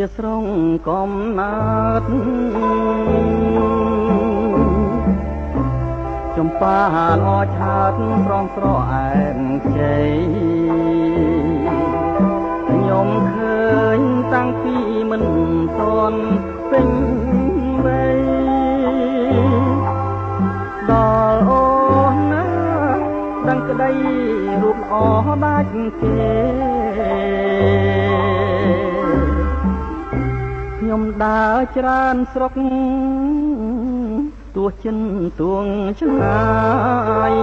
ជាស្រងកំណើតចំប៉ាល្អឆើតប្រងស្រអែមខ្ចីខ្ញុំឃើញតាំងពីមិនទាន់ពេញវ័យដល់អូនណាដឹងក្តីរូបល្អដាច់គេខ្ញុំដើរច្រើនស្រុកទោះចិនទួងឆ្ងាយ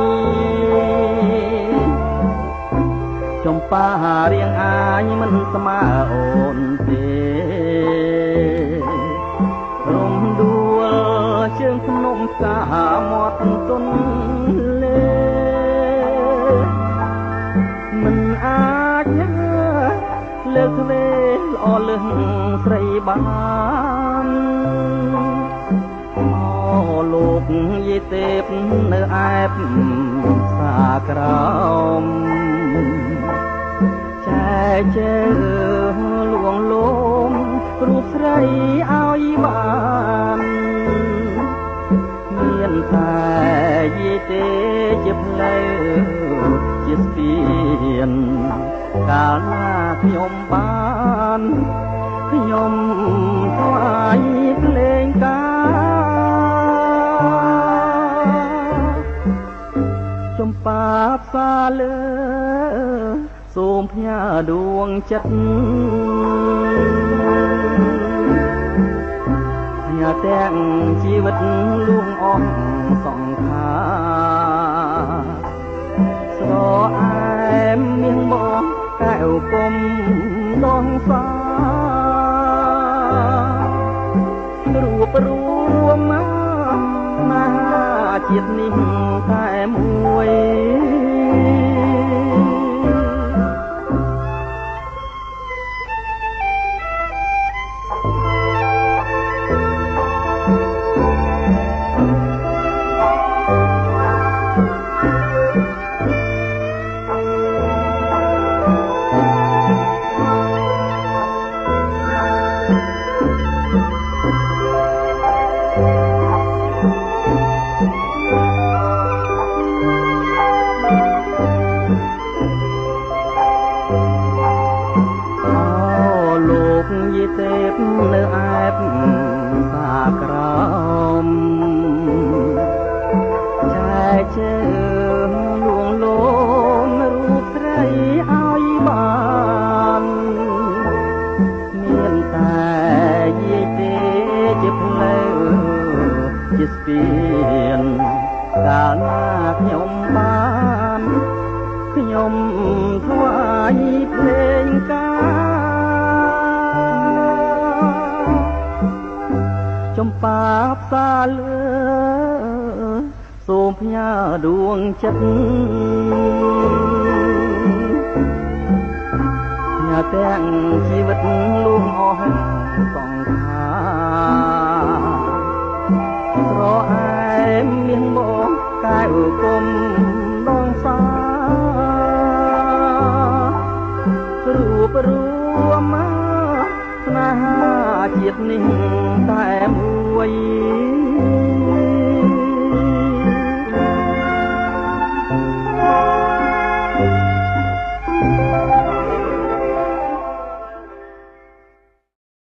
ចំប៉ារៀងអាយមិនស្មើអូនទេរំដួលជើងភ្នំកាមាត់ទុនលេមិនអាចលើកទ្វេល្អលឹងស្រីបានលោកយេទេពនៅអែបសាក្រមចែជើលួងលោមរូបស្រីឲ្យបានមានតែយេទេជាផ្លូវជាស្ពានកាលណាខ្ញុំបានខ្ញុំថ្វាយភ្លេងការចំប៉ាផ្សាលើសូមផ្ញើដួងចិត្តផ្ញើទាំងជីវិតលួងអស់សង្ខារស្រអែមមាសមកកែវគុំដងសារូបរួមណាជាតិនេះតែមួយទេពនៅអែបសាក្រមចែជើងលួងលោមរូបស្រីឲ្យបានមានតែយាយទេជាផ្លូវជាស្ពានកាលណាខ្ញុំបានខ្ញុំថ្វាយភ្លេងការចំប៉ាផ្សាលើសូមផ្ញើដួងចិត្តផ្ញើទាំងជីវិតលួងអស់សង្ខារស្រអែមមាសមកកែវគុំដងសារូបរួមស្នេហាជាតិនេះតែមួយ